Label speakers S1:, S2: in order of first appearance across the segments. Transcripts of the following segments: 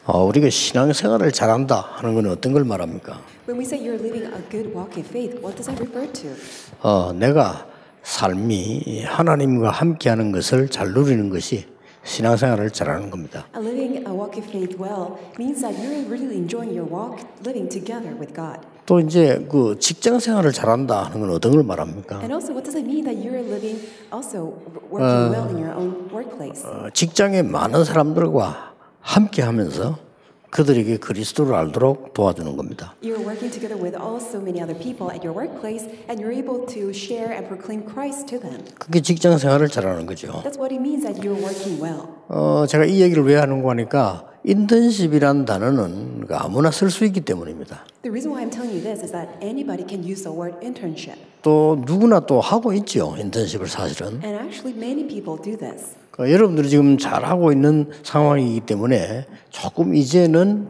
S1: 우리가 신앙생활을 잘한다 하는 건 어떤 걸 말합니까?
S2: When we say you're living a good walk of faith, what does that refer to?
S1: 내가 삶이 하나님과 함께하는 것을 잘 누리는 것이 신앙생활을 잘하는 겁니다.
S2: Living a walk of faith well means that you're really enjoying your walk, living together with God.
S1: 또 이제 그 직장생활을 잘한다 하는 건 어떤 걸 말합니까?
S2: And also, what does it mean that you're living, also working well in your own workplace?
S1: 직장에 많은 사람들과 함께하면서 그들에게 그리스도를 알도록 도와주는 겁니다.
S2: You're working together with also many other people at your workplace, and you're able to share and proclaim Christ to them.
S1: 그게 직장생활을 잘하는 거죠.
S2: That's what it means that you're working well.
S1: 제가 이 얘기를 왜 하는 거 하니까 인턴십이라는 단어는 아무나 쓸 수 있기 때문입니다.
S2: The reason why I'm telling you this is that anybody can use the word internship.
S1: 또 누구나 또 하고 있죠. 인턴십을 사실은.
S2: And actually many people do this.
S1: 여러분들이 지금 잘하고 있는 상황이기 때문에 조금 이제는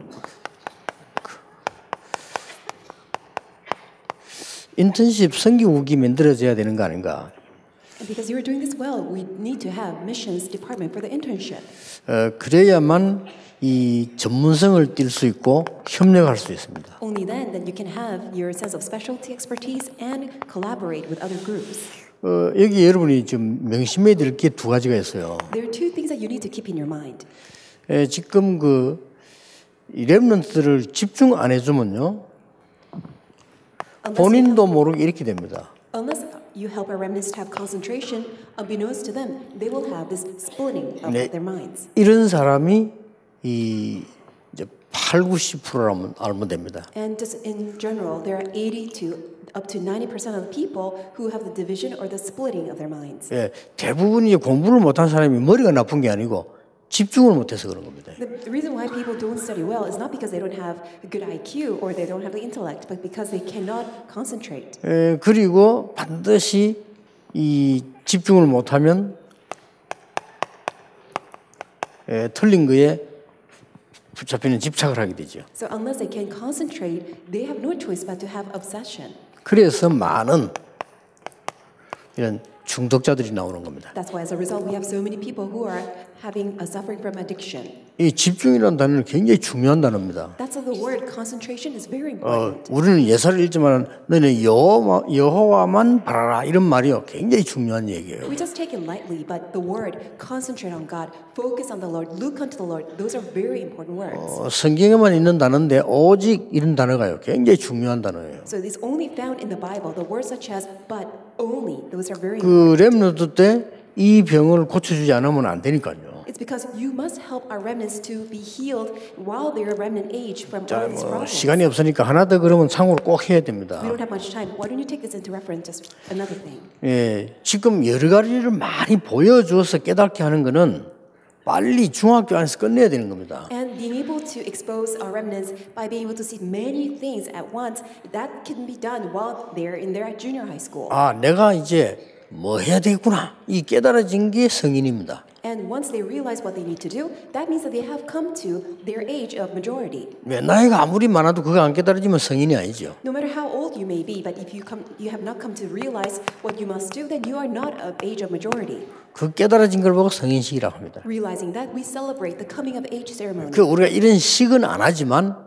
S1: 인턴십 선교국이 만들어져야 되는 거 아닌가.
S2: Because you're doing this well, we need to have missions department for the internship.
S1: 그래야만 이 전문성을 띌 수 있고 협력할 수 있습니다.
S2: Only then you can have your sense of specialty expertise and collaborate with other groups.
S1: 여기 여러분이 좀 명심해야 될 게 두 가지가 있어요.
S2: There are two things that you need to keep in your mind.
S1: 지금 이 렘넌트를 집중 안 해주면요, 본인도 모르게 이렇게 됩니다.
S2: Unless you help our remnants to have concentration, unbeknownst to them, they will have this splitting of their minds.
S1: 이런 사람이 이제 80-90%라면 알면 됩니다.
S2: And just in general, there are 80 to up to 90% of the people who have the division or the splitting of their minds.
S1: 대부분이 공부를 못한 사람이 머리가 나쁜 게 아니고 집중을 못해서 그런 겁니다.
S2: The reason why people don't study well is not because they don't have a good IQ or they don't have the intellect, but because they cannot concentrate.
S1: 그리고 반드시 이 집중을 못하면 틀린 거에 붙잡히는 집착을 하게 되죠.
S2: So unless they can concentrate, they have no choice but to have obsession.
S1: 그래서 많은 이런 중독자들이 나오는 겁니다.
S2: That's why as a result we have so many people who are suffering from addiction.
S1: 이 집중이라는 단어는 굉장히 중요한 단어입니다.
S2: That's why the word concentration is very important.
S1: 우리는 예사를 읽지만 너는 여호와만 바라라 이런 말이요 굉장히 중요한 얘기예요.
S2: We just take it lightly, but the word concentrate on God, focus on the Lord, look unto the Lord, those are very important words.
S1: 성경에만 있는 단어인데 오직 이런 단어가요 굉장히 중요한 단어예요.
S2: So it's only found in the Bible. The words such as but only, those are very
S1: 그 렘넌트 때 이 병을 고쳐주지 않으면 안 되니까요.
S2: It's because you must help our remnants to be healed while they're remnant age from all these problems.
S1: 시간이 없으니까 하나 더 그러면 참고로 꼭 해야 됩니다.
S2: We don't have much time. Why don't you take this into reference as another thing?
S1: 지금 여러 가지를 많이 보여주어서 깨닫게 하는 거는 빨리 중학교 안에서 끝내야 되는 겁니다.
S2: And being able to expose our remnants by being able to see many things at once, that can be done while they're in their junior high school.
S1: 내가 이제 뭐 해야 되겠구나. 이 깨달아진 게 성인입니다.
S2: And once they realize what they need to do, that means that they have come to their age of majority.
S1: 나이가 아무리 많아도 그거 안 깨달아지면 성인이 아니죠.
S2: No matter how old you may be, but if you have not come to realize what you must do, then you are not of age of majority.
S1: 그 깨달아진 걸 보고 성인식이라고 합니다.
S2: Realizing that, we celebrate the coming of age ceremony.
S1: 우리가 이런 식은 안 하지만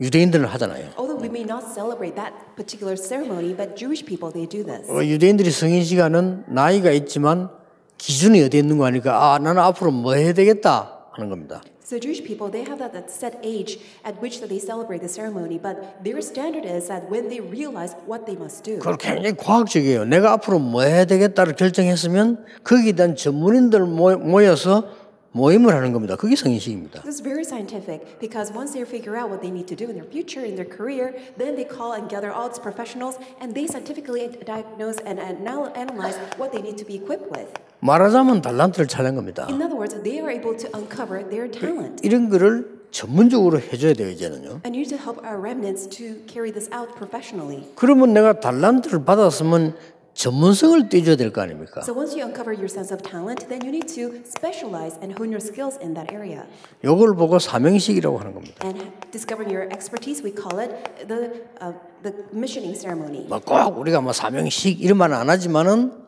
S1: 유대인들은 하잖아요.
S2: Although we may not celebrate that particular ceremony, but Jewish people, they do this.
S1: 유대인들이 성인식하는 나이가 있지만 기준이 어디 있는 거 아니까 나는 앞으로 뭐 해야 되겠다 하는 겁니다.
S2: So Jewish people, they have that set age at which they celebrate the ceremony, but their standard is that when they realize what they must do.
S1: 그걸 굉장히 과학적이에요. 내가 앞으로 뭐 해야 되겠다를 결정했으면 거기에 대한 전문인들 모여서 모임을 하는 겁니다. 그게 성인식입니다.
S2: This is very scientific because once they figure out what they need to do in their future, in their career, then they call and gather all its professionals and they scientifically diagnose and analyze what they need to be equipped with.
S1: 말하자면 달란트를 찾은 겁니다.
S2: In other words, they are able to uncover their talent.
S1: 이런 거를 전문적으로 해줘야 돼요 이제는요.
S2: And you need to help our remnants to carry this out professionally.
S1: 그러면 내가 달란트를 받았으면 전문성을 떼줘야 될 거 아닙니까?
S2: So once you uncover your sense of talent, then you need to specialize and hone your skills in that area.
S1: 이걸 보고 사명식이라고 하는 겁니다.
S2: And discovering your expertise, we call it the missioning ceremony.
S1: 꼭 우리가 사명식 이런 말은 안 하지만은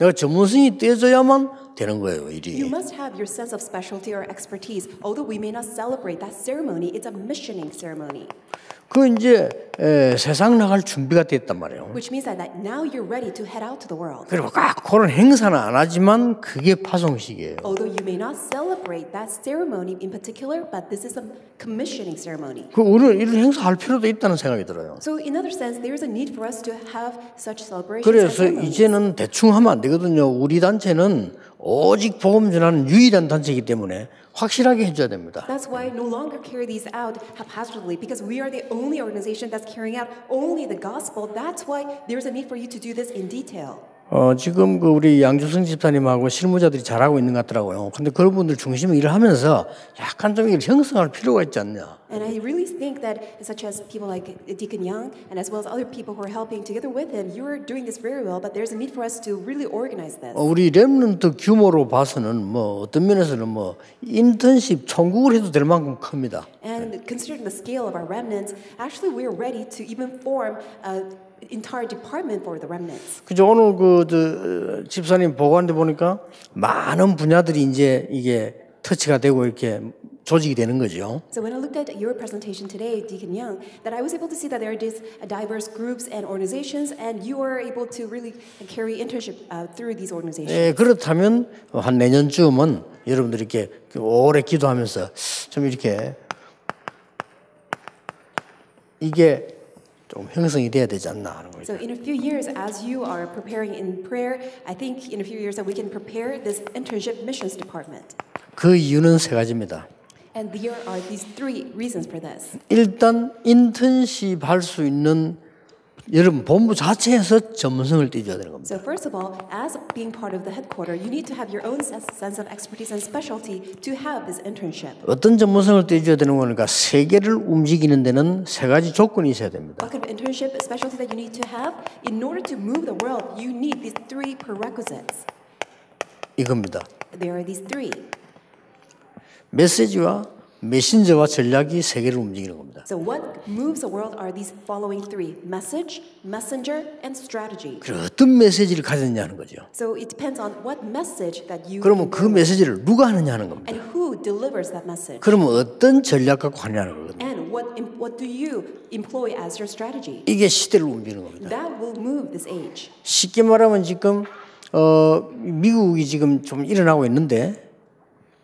S1: 내가 전문성이 떼져야만 되는 거예요,
S2: You
S1: 일이.
S2: must have your sense of specialty or expertise. Although we may not celebrate that ceremony, it's a missioning ceremony.
S1: 그 이제 세상 나갈 준비가 됐단 말이에요.
S2: Which means that now you're ready to head out to the world.
S1: 그리고 꼭 그런 행사는 안 하지만 그게 파송식이에요.
S2: Although you may not celebrate that ceremony in particular, but this is a commissioning ceremony.
S1: 그 우리는 이런 행사할 필요도 있다는 생각이 들어요.
S2: So in other sense, there is a need for us to have such celebrations.
S1: 그래서
S2: and ceremonies.
S1: 이제는 대충 하면 안 되거든요. 우리 단체는 오직 복음 전하는 유일한 단체이기 때문에 확실하게 해줘야 됩니다.
S2: That's why no longer carry these out haphazardly, because we are the only organization that's carrying out only the gospel. That's why there's a need for you to do this in detail.
S1: 지금 그 우리 양주성 집사님하고 실무자들이 잘하고 있는 것 같더라고요. 근데 그런 분들 중심에 일을 하면서 약간 좀 이걸 형성할 필요가 있지 않냐.
S2: And I really think that such as people like Deacon Young and as well as other people who are helping together with him, you are doing this very well, but there's a need for us to really organize this.
S1: 우리 렘넌트 규모로 봐서는 뭐 어떤 면에서는 뭐 인턴십 천국을 해도 될 만큼 큽니다.
S2: And considering the scale of our remnants, actually we're ready to even form a entire department for the remnants.
S1: 그죠? 오늘 그 집사님 보고하는데 보니까 많은 분야들이 이제 이게 터치가 되고 이렇게 조직이 되는 거죠.
S2: So when I looked at your presentation today, Deacon Young, that I was able to see that there are these diverse groups and organizations, and you are able to really carry internship through these organizations.
S1: 예, 그렇다면 한 내년쯤은 여러분들이 이렇게 오래 기도하면서 좀 이렇게 이게 좀 형성이 돼야 되지 않나 하는 거죠.
S2: So in a few years, as you are preparing in prayer, I think in a few years that we can prepare this internship missions department.
S1: 그 이유는 세 가지입니다.
S2: And there are these three reasons for this.
S1: 일단 인턴십 할 수 있는 여러분 본부 자체에서 전문성을 띄워야 되는 겁니다.
S2: So first of all, as being part of the headquarters, you need to have your own sense of expertise and specialty to have this internship.
S1: 어떤 전문성을 띄워야 되는 거니까 세계를 움직이는 데는 세 가지 조건이 있어야 됩니다.
S2: What kind of internship specialty that you need to have? In order to move the world, you need these three prerequisites.
S1: 이겁니다.
S2: There are these three.
S1: 메시지와 메신저와 전략이 세계를 움직이는 겁니다.
S2: So what moves the world are these following three: message, messenger, and strategy.
S1: 그리고 어떤 메시지를 가졌냐는 거죠.
S2: So it depends on what message that you
S1: 그러면 그 메시지를 누가 하느냐 하는 겁니다.
S2: and who delivers that message.
S1: 그러면 어떤 전략 갖고 하냐는 거거든요.
S2: And what do you employ as your strategy?
S1: 이게 시대를 움직이는 겁니다.
S2: That will move this age.
S1: 쉽게 말하면 지금 미국이 지금 좀 일어나고 있는데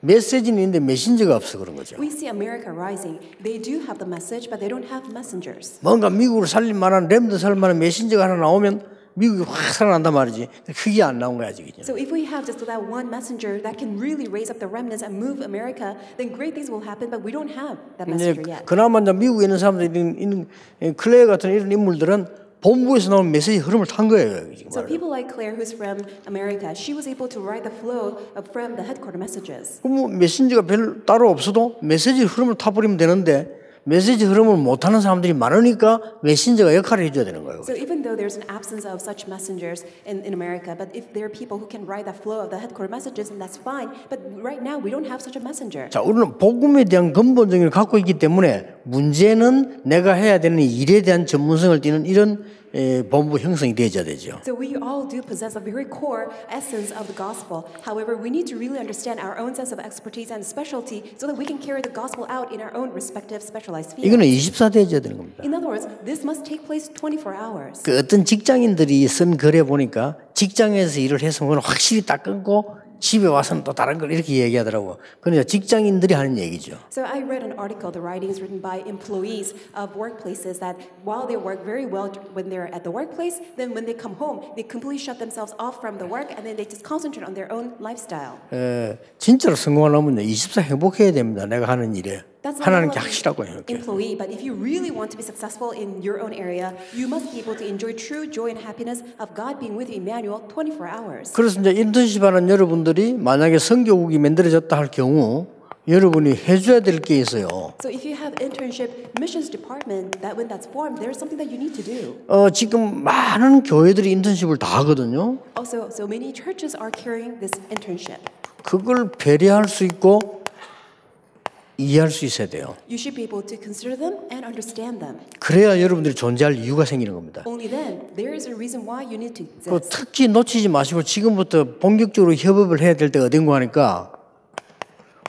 S1: 메시지는 있는데 메신저가 없어 그런 거죠.
S2: We see America rising. They do have the message, but they don't have messengers.
S1: 뭔가 미국을 살릴 만한 렘드 살 만한 메신저가 하나 나오면 미국이 확 살아난단 말이지. 그게 안 나온 거야 지금.
S2: So if we have just that one messenger that can really raise up the remnants and move America, then great things will happen. But we don't have that messenger yet.
S1: 그나마 이제 미국에 있는 사람들이 있는 클레어 같은 이런 인물들은 본부에서 나온 메시지 흐름을 탄 거예요. 지금
S2: So people like Claire, who's from America, she was able to ride the flow from the headquarter messages.
S1: 그럼 메신저가 별 따로 없어도 메시지 흐름을 타버리면 되는데 메시지 흐름을 못하는 사람들이 많으니까 메신저가 역할을 해줘야 되는 거예요.
S2: So even though there's an absence of such messengers in America, but if there are people who can ride that flow of the headquarter messages, then that's fine. But right now we don't have such a messenger.
S1: 자, 우리는 복음에 대한 근본적인 걸 갖고 있기 때문에 문제는 내가 해야 되는 일에 대한 전문성을 띠는 이런 본부 형성이 되어야 되죠.
S2: So we all do possess a very core essence of the gospel. However, we need to really understand our own sense of expertise and specialty so that we can carry the gospel out in our own respective specialized fields.
S1: 이거는 24 되어야 되는 겁니다.
S2: In other words, this must take place 24 hours.
S1: 그 어떤 직장인들이 쓴 글에 보니까 직장에서 일을 했으면 그건 확실히 딱 끊고 집에 와서는 또 다른 걸 이렇게 얘기하더라고. 그러니까 직장인들이 하는 얘기죠.
S2: So I read an article, the writings written by employees of workplaces, that while they work very well when they're at the workplace, then when they come home, they completely shut themselves off from the work and then they just concentrate on their own lifestyle.
S1: 진짜로 성공하려면 24 행복해야 됩니다. 내가 하는 일에.
S2: That's
S1: 하나는
S2: not
S1: 게 확실하고요. 이렇게.
S2: employee, but if you really want to be successful in your own area, you must be able to enjoy true joy and happiness of God being with you, Emmanuel, 24 hours.
S1: 그래서 이제 인턴십 하는 여러분들이 만약에 선교국이 만들어졌다 할 경우 여러분이 해줘야 될 게 있어요.
S2: So if you have internship missions department, that when that's formed, there's something that you need to do.
S1: 지금 많은 교회들이 인턴십을 다 하거든요.
S2: Also, so many churches are carrying this internship.
S1: 그걸 배려할 수 있고 이해할 수 있어야 돼요.
S2: You should be able to consider them and understand them.
S1: 그래야 여러분들이 존재할 이유가 생기는 겁니다.
S2: Only then there is a reason why you need to
S1: 그
S2: exist.
S1: 특히 놓치지 마시고 지금부터 본격적으로 협업을 해야 될 때가 어딘가 하니까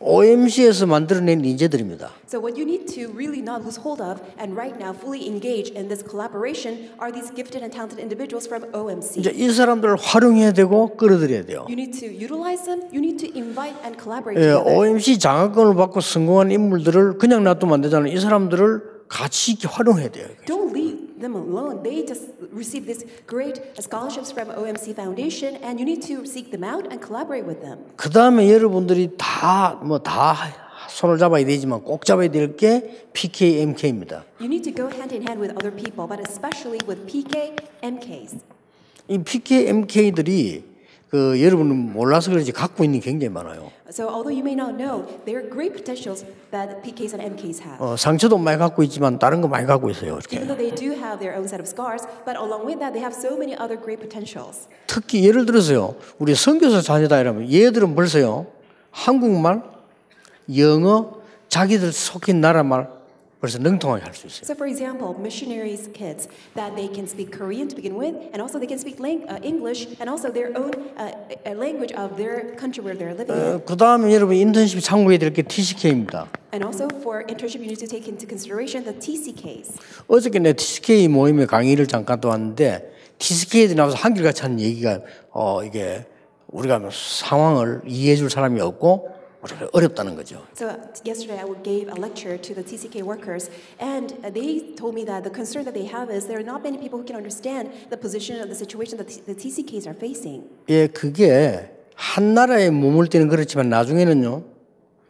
S1: OMC에서 만들어낸 인재들입니다.
S2: So what you need to really not lose hold of and right now fully engage in this collaboration are these gifted and talented individuals from OMC.
S1: 이제 이 사람들을 활용해야 되고 끌어들여야 돼요.
S2: You need to utilize them. You need to invite and collaborate
S1: 예,
S2: together.
S1: OMC 장학금을 받고 성공한 인물들을 그냥 놔두면 안 되잖아요. 이 사람들을 같이 이렇게 활용해야 돼요.
S2: Don't leave them alone. They just received these great scholarships from OMC Foundation, and you need to seek them out and collaborate with them.
S1: 그 다음에 여러분들이 다 손을 잡아야 되지만 꼭 잡아야 될 게 PKMK입니다.
S2: You need to go hand in hand with other people, but especially with PK, MKs.
S1: 이 PKMK들이 여러분은 몰라서 그런지 갖고 있는 게 굉장히 많아요.
S2: So although you may not know, there are great potentials that PKs and MKs have.
S1: 상처도 많이 갖고 있지만 다른 거 많이 갖고 있어요. 이렇게.
S2: Even though they do have their own set of scars, but along with that, they have so many other great potentials.
S1: 특히 예를 들어서요. 우리 선교사 자녀다 이러면 얘들은 벌써요. 한국말, 영어, 자기들 속힌 나라 말 벌써 능통하게 할 수 있어요.
S2: So for example, missionaries' kids, that they can speak Korean to begin with, and also they can speak English, and also their own language of their country where they're living in.
S1: 그 다음에 여러분 인턴십 참고해야 될 게 TCK입니다.
S2: And also for internship, you need to take into consideration the TCKs.
S1: 어저께 내 TCK 모임에 강의를 잠깐 또 왔는데 TCK에 나와서 한결같이 하는 얘기가 이게 우리가 상황을 이해해 줄 사람이 없고 어렵다는 거죠.
S2: So yesterday I gave a lecture to the TCK workers, and they told me that the concern that they have is there are not many people who can understand the position of the situation that the TCKs are facing.
S1: 예, 그게 한 나라에 머물 때는 그렇지만 나중에는요.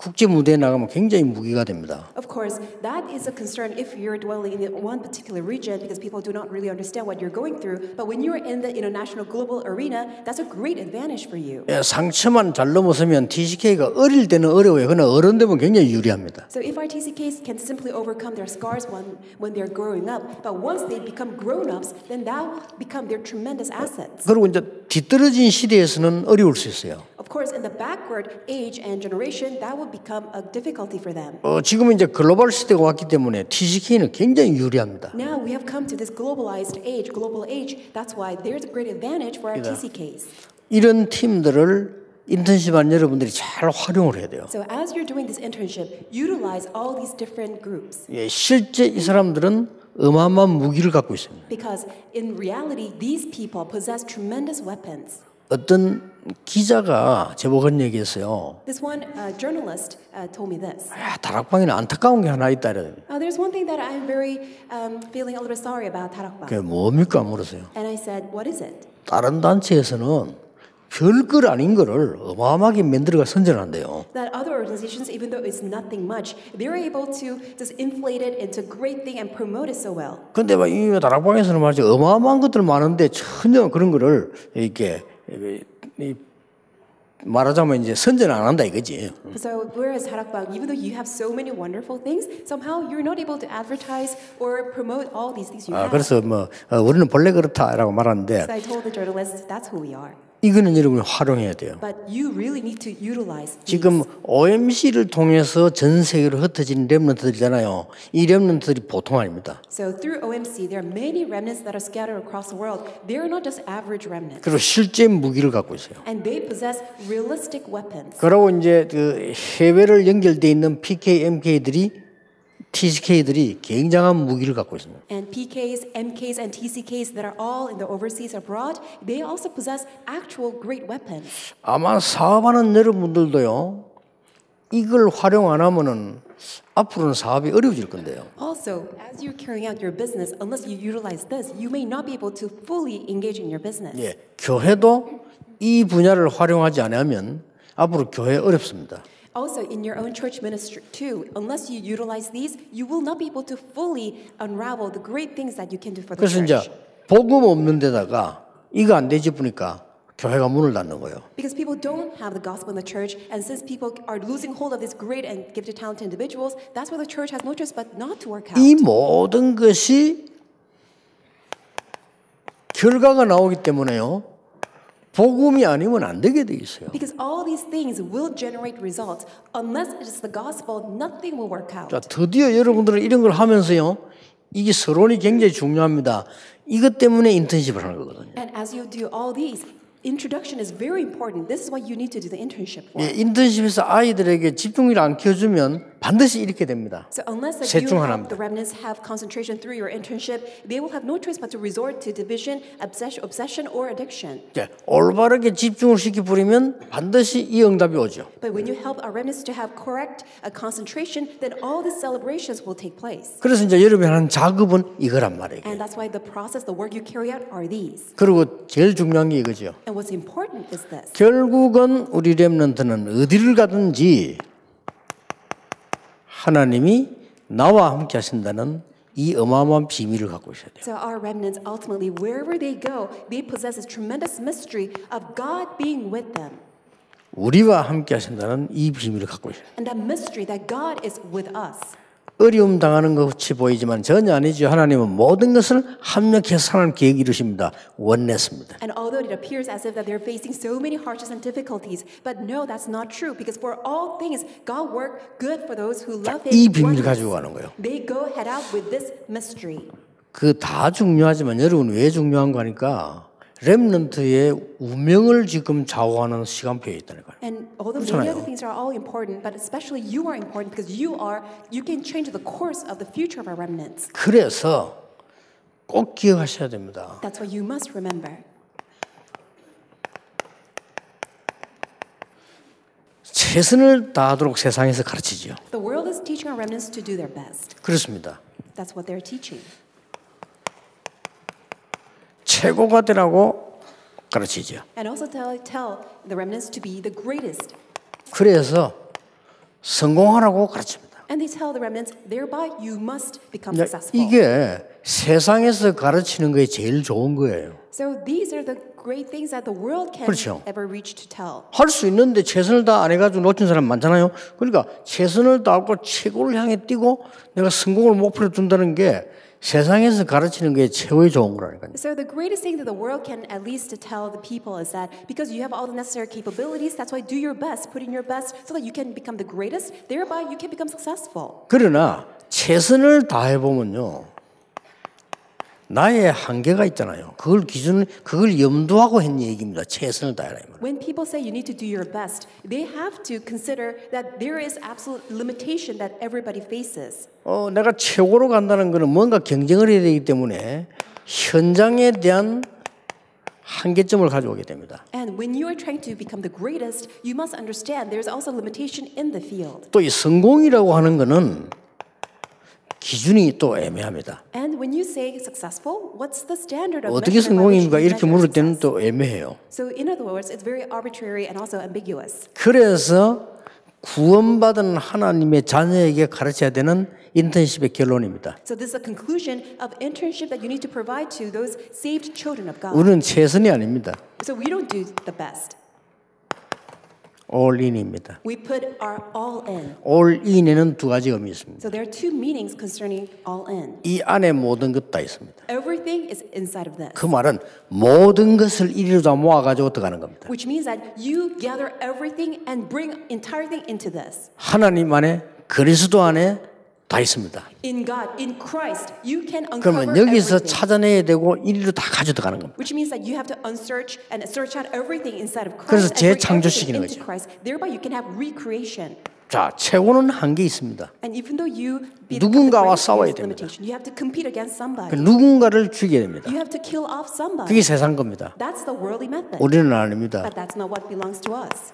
S1: 국제 무대에 나가면 굉장히 무기가 됩니다.
S2: Of course, that is a concern if you're dwelling in one particular region because people do not really understand what you're going through. But when you're in the international global arena, that's a great advantage for you.
S1: 예, 상처만 잘 넘어서면 TCK가 어릴 때는 어려워요. 그러나 어른 되면 굉장히 유리합니다.
S2: So if our TCKs can simply overcome their scars when they're growing up, but once they become grown-ups, then that will become their tremendous assets.
S1: 그리고 이제 뒤떨어진 시대에서는 어려울 수 있어요.
S2: Of course, in the backward age and generation, that will become a difficulty for them.
S1: 지금은 이제 글로벌 시대가 왔기 때문에 TCK는 굉장히 유리합니다.
S2: Now we have come to this globalized age, global age. That's why there's a great advantage for our TCKs.
S1: 이런 팀들을 인턴십한 여러분들이 잘 활용을 해야 돼요.
S2: So as you're doing this internship, utilize all these different groups.
S1: 예, 실제 이 사람들은 어마어마한 무기를 갖고 있습니다.
S2: Because in reality, these people possess tremendous weapons.
S1: 어떤 기자가 제보한 얘기했어요.
S2: This one journalist told me this.
S1: 다락방에는 안타까운 게 하나 있다 이래요.
S2: There's one thing that I'm very feeling a little bit sorry about 다락방.
S1: 그게 뭡니까 물었어요.
S2: And I said, what is it?
S1: 다른 단체에서는 별걸 아닌 거를 어마어마하게 만들어가 선전한대요.
S2: That other organizations, even though it's nothing much, they're able to just inflate it into a great thing and promote it so well.
S1: 근데 막 이 다락방에서는 말이죠. 어마어마한 것들 많은데 전혀 그런 거를 이렇게 말하자면 이제 선전 안 한다 이거지.
S2: So whereas 다락방, even though you have so many wonderful things, somehow you're not able to advertise or promote all these things you have.
S1: 그래서 우리는 본래 그렇다라고 말하는데
S2: So I told the journalist, that's who we are.
S1: 이거는 여러분이 활용해야 돼요.
S2: But you really need to utilize these.
S1: 지금 OMC를 통해서 전 세계로 흩어진 렘넌트들이잖아요. 이 렘넌트들이 보통 아닙니다.
S2: So through OMC, there are many remnants that are scattered across the world. They are not just average remnants.
S1: 그리고 실제 무기를 갖고 있어요.
S2: And they possess realistic weapons.
S1: 그리고 이제 그 해외를 연결돼 있는 PKMK들이 TCK들이 굉장한 무기를 갖고 있습니다.
S2: And PKs, MKs, and TCKs that are all in the overseas abroad, they also possess actual great weapons.
S1: 아마 사업하는 여러분들도요. 이걸 활용 안 하면은 앞으로는 사업이 어려워질 건데요.
S2: Also, as you're carrying out your business, unless you utilize this, you may not be able to fully engage in your business.
S1: 예, 교회도 이 분야를 활용하지 않으면 앞으로 교회 어렵습니다.
S2: Also, in your own church ministry too, unless you utilize these, you will not be able to fully unravel the great things that you can do for the
S1: 그래서
S2: church.
S1: 이제 복음 없는 데다가 이거 안 되지 보니까 교회가 문을 닫는 거예요.
S2: Because people don't have the gospel in the church, and since people are losing hold of these great and gifted, talented individuals, that's why the church has no choice but not to work out.
S1: 이 모든 것이 결과가 나오기 때문에요. 복음이 아니면 안 되게 돼 있어요.
S2: Because all these things will generate results. Unless it is the gospel, nothing will work out.
S1: 자, 드디어 여러분들은 이런 걸 하면서요. 이게 서론이 굉장히 중요합니다. 이것 때문에 인턴십을 하는 거거든요.
S2: And as you do all these, introduction is very important. This is what you need to do the internship for.
S1: 예, 인턴십에서 아이들에게 집중을 안 키워주면 반드시 이렇게 됩니다.
S2: So unless that
S1: 셋
S2: you
S1: 중
S2: help
S1: 하나입니다.
S2: the remnants have concentration through your internship, they will have no choice but to resort to division, obsession or addiction.
S1: 예, 올바르게 집중을 시켜버리면 반드시 이 응답이 오죠.
S2: But when you help our remnants to have correct concentration, then all the celebrations will take place.
S1: 그래서 이제 여러분이 하는 작업은 이거란 말이에요.
S2: And that's why the process, the work you carry out are these.
S1: 그리고 제일 중요한 게 이거죠.
S2: And what's important is this.
S1: 결국은 우리 렘넌트는 어디를 가든지 하나님이 나와 함께 하신다는 이 어마어마한 비밀을 갖고 있어야 돼요.
S2: So our remnants ultimately, wherever they go, they possess this tremendous mystery of God being with them.
S1: 우리와 함께 하신다는 이 비밀을 갖고 있어요.
S2: And that mystery that God is with us.
S1: 어려움 당하는 것 같이 보이지만 전혀 아니죠. 하나님은 모든 것을 합력해서 하나님 계획 이루십니다. 원냈습니다.
S2: And although it appears as if that they're facing so many hardships and difficulties, but no, that's not true. Because for all things, God work good for those who love Him.
S1: 이 비밀을 가지고 가는 거예요.
S2: They go head out with this mystery.
S1: 그 다 중요하지만 여러분 왜 중요한 거니까 렘넌트의 운명을 지금 좌우하는 시간표에 있다니까요.
S2: And although many other things are all important, but especially you are important because you can change the course of the future of our remnants.
S1: 그래서 꼭 기억하셔야 됩니다.
S2: That's what you must remember.
S1: 최선을 다하도록 세상에서 가르치죠.
S2: The world is teaching our remnants to do their best.
S1: 그렇습니다.
S2: That's what they're teaching.
S1: 최고가 되라고 가르치죠.
S2: And also tell the remnants to be the greatest.
S1: 그래서 성공하라고 가르칩니다.
S2: And they tell the remnants, thereby you must become successful.
S1: 이게 세상에서 가르치는 게 제일 좋은 거예요.
S2: So these are the great things that the world can
S1: 그렇죠.
S2: ever reach to tell.
S1: 할 수 있는데 최선을 다 안 해가지고 놓친 사람 많잖아요. 그러니까 최선을 다하고 최고를 향해 뛰고 내가 성공을 목표로 둔다는 게 세상에서 가르치는 게 최고의 좋은 거라니까요.
S2: So the greatest thing that the world can at least to tell the people is that because you have all the necessary capabilities, that's why do your best, put in your best so that you can become the greatest, thereby you can become successful.
S1: 그러나 최선을 다해 보면요. 나의 한계가 있잖아요. 그걸 염두하고 했는 얘기입니다. 최선을 다해라.
S2: When people say you need to do your best, they have to consider that there is absolute limitation that everybody faces.
S1: 내가 최고로 간다는 것은 뭔가 경쟁을 해야 되기 때문에 현장에 대한 한계점을 가져오게 됩니다.
S2: And when you are trying to become the greatest, you must understand there's also limitation in the field.
S1: 또 이 성공이라고 하는 것은 기준이 또 애매합니다.
S2: And when you say successful, what's the standard of
S1: 어떻게
S2: measure by which
S1: 성공입니까?
S2: you
S1: 이렇게
S2: measure
S1: 물을 때는
S2: success?
S1: 또 애매해요.
S2: So in other words, it's very arbitrary and also ambiguous.
S1: 그래서 구원받은 하나님의 자녀에게 가르쳐야 되는 인턴십의 결론입니다.
S2: So this is a conclusion of internship that you need to provide to those saved children of God.
S1: 우리는 최선이 아닙니다.
S2: So we don't do the best.
S1: all in입니다.
S2: We put our all in.
S1: all in에는 두 가지 의미 있습니다.
S2: So there are two meanings concerning all in.
S1: 이 안에 모든 것 다 있습니다.
S2: Everything is inside of this.
S1: 그 말은 모든 것을 이리로 다 모아가지고 들어가는 겁니다.
S2: Which means that you gather everything and bring entire thing into this.
S1: 하나님 안에 그리스도 안에 다 있습니다.
S2: In God, in Christ, you can uncover
S1: 그러면 여기서
S2: everything.
S1: 찾아내야 되고 이리로 다 가져 들어가는 겁니다.
S2: Which means that you have to unsearch and search out everything inside of
S1: 그래서
S2: Christ and bring
S1: 재창조시키는
S2: everything into
S1: 거죠.
S2: Christ. Thereby you can have recreation.
S1: 자, 최고는 한계 있습니다.
S2: And even though you be
S1: 누군가와
S2: the greatest,
S1: 싸워야
S2: there's
S1: 됩니다.
S2: limitation. You have to compete against somebody.
S1: 누군가를 죽여야 됩니다.
S2: You have to kill off somebody.
S1: 그게 세상 겁니다.
S2: That's the worldly method.
S1: 우리는 아닙니다.
S2: But that's not what belongs to us.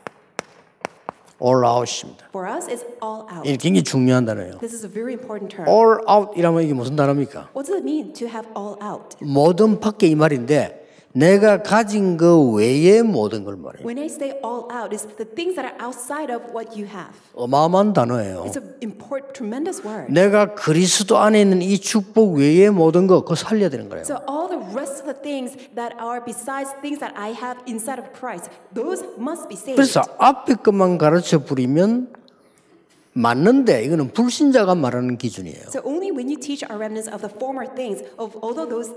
S1: all out입니다.
S2: For us, it's all out.
S1: 이게 굉장히 중요한 단어예요.
S2: This is a very important term.
S1: all out이라면 이게 무슨 단어입니까?
S2: What does it mean to have all out?
S1: 모든 밖에 이 말인데 내가 가진 그 외의 모든 걸 말해요.
S2: When I say all out, it's the things that are outside of what you have.
S1: 어마어마한 단어예요.
S2: It's an important, tremendous word.
S1: 내가 그리스도 안에 있는 이 축복 외의 모든 거 그거 살려야 되는 거예요.
S2: So all the rest of the things that are besides things that I have inside of Christ, those must be saved.
S1: 그래서 앞에 것만 가르쳐 버리면 맞는데 이거는 불신자가 말하는 기준이에요.
S2: So only when you teach our remnants of the former things, although those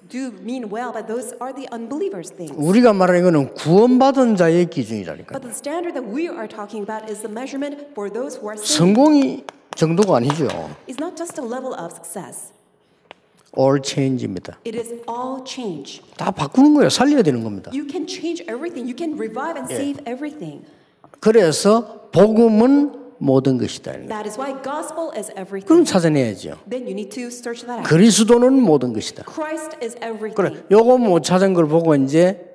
S2: do mean well, but those are the unbelievers' things.
S1: 우리가 말하는 이거는 구원받은 자의 기준이라니까요.
S2: But the standard that we are talking about is the measurement for those who are saved.
S1: 성공이 정도가 아니죠.
S2: It's not just a level of success.
S1: All change입니다.
S2: It is all change.
S1: 다 바꾸는 거예요. 살려야 되는 겁니다.
S2: You can change everything. You can revive and save everything.
S1: 그래서 복음은 모든 것이다.
S2: That is why gospel is
S1: 그럼
S2: everything.
S1: 찾아내야죠.
S2: Then you need to search that out.
S1: 그리스도는 모든 것이다.
S2: Christ is
S1: 그래,
S2: everything.
S1: 요거 못 찾은 걸 보고 이제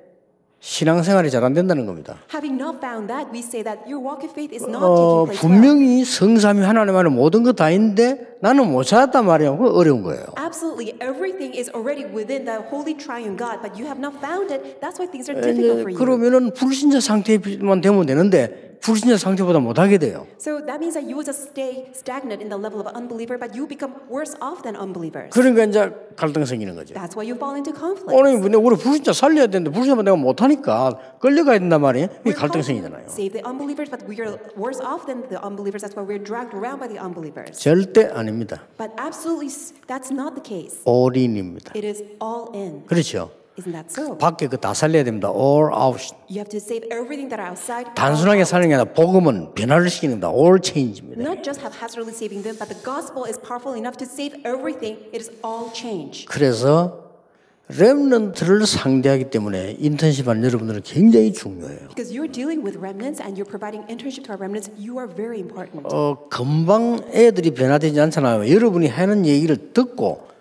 S1: 신앙생활이 잘 안 된다는 겁니다.
S2: Having not found that, we say that your walk of faith is not taking place well.
S1: 분명히 성삼위 하나님 안에 모든 것 다인데 나는 못 찾았단 말이에요. 그거 어려운 거예요.
S2: Absolutely, everything is already within the holy triune God, but you have not found it. That's why things are difficult for you.
S1: 그러면은 불신자 상태만 되면 되는데 불신자 상태보다 못하게 돼요.
S2: So that means that you will just stay stagnant in the level of an unbeliever, but you become worse off than unbelievers.
S1: 그러니까 이제 갈등 생기는 거죠.
S2: That's why you fall into conflict.
S1: 오늘 근데 우리 불신자 살려야 되는데 불신자만 내가 못하니까 끌려가야 된단 말이에요. 이 갈등 생기잖아요.
S2: Save the unbelievers, but we are worse off than the unbelievers. That's why we're dragged around by the unbelievers.
S1: 절대 아닙니다.
S2: But absolutely, that's not the case.
S1: 올인입니다.
S2: It is all in.
S1: 그렇죠.
S2: Isn't that so?
S1: 밖에 그 다 살려야 됩니다. All out.
S2: You have to save everything that are outside.
S1: 단순하게 사는 게 아니라 복음은 변화를 시키는 겁니다. All change입니다.
S2: Not just haphazardly saving them, but the gospel is powerful enough to save everything. It is all change.
S1: 그래서 렘넌트를 상대하기 때문에 인턴십 하는 여러분들은 굉장히 중요해요.
S2: Because you're dealing with remnants and you're providing internship to our remnants, you are very important.
S1: 금방 애들이 변화되지 않잖아요. 여러분이 하는 얘기를 듣고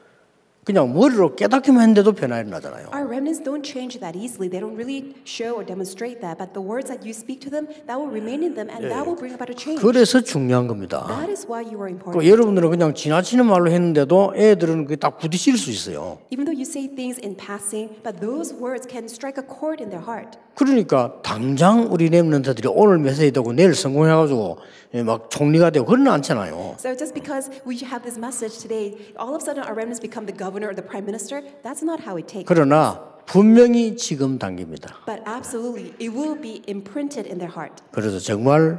S1: 그냥 머리로 깨닫기만 했는데도 변화 일어나잖아요.
S2: Our remnants don't change that easily. They don't really show or demonstrate that. But the words that you speak to them, that will remain in them and that will bring about a change.
S1: 그래서 중요한 겁니다.
S2: That is why you are important.
S1: 여러분들은 그냥 지나치는 말로 했는데도 애들은 그게 딱 부딪힐 수 있어요.
S2: Even though you say things in passing, but those words can strike a chord in their heart.
S1: 그러니까 당장 우리 렘넌트들이 오늘 메시지 되고 내일 성공해가지고 막 총리가 되고 그러는 않잖아요.
S2: So just because we have this message today, all of a sudden our remnants become the governor or the prime minister, that's not how it takes.
S1: 그러나 분명히 지금 단계입니다.
S2: But absolutely, it will be imprinted in their heart.
S1: 그래서 정말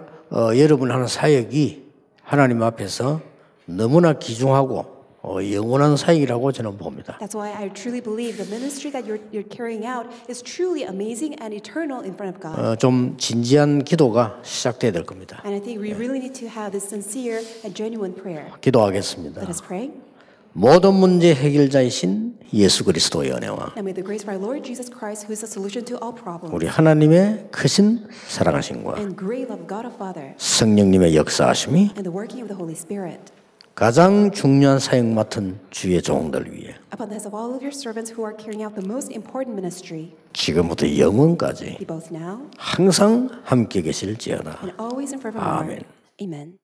S1: 여러분 하는 사역이 하나님 앞에서 너무나 귀중하고 영원한 사역이라고 저는 봅니다.
S2: That's why I truly believe the ministry that you're carrying out is truly amazing and eternal in front of God.
S1: 좀 진지한 기도가 시작돼야 될 겁니다.
S2: And I think we really need to have this sincere and genuine prayer.
S1: 기도하겠습니다.
S2: Let us pray.
S1: 모든 문제 해결자이신 예수 그리스도의 은혜와
S2: And may the grace of our Lord Jesus Christ, who is the solution to all problems,
S1: 우리 하나님의 크신 사랑하심과
S2: and great love of God our Father,
S1: 성령님의 역사하심이
S2: and the working of the Holy Spirit,
S1: 가장 중요한 사역 맡은 주의 종들 위해
S2: upon the heads of all of your servants who are carrying out the most important ministry,
S1: 지금부터 영원까지
S2: be both now
S1: 항상 함께 계실지어다.
S2: and always and forevermore.
S1: 아멘.
S2: Amen.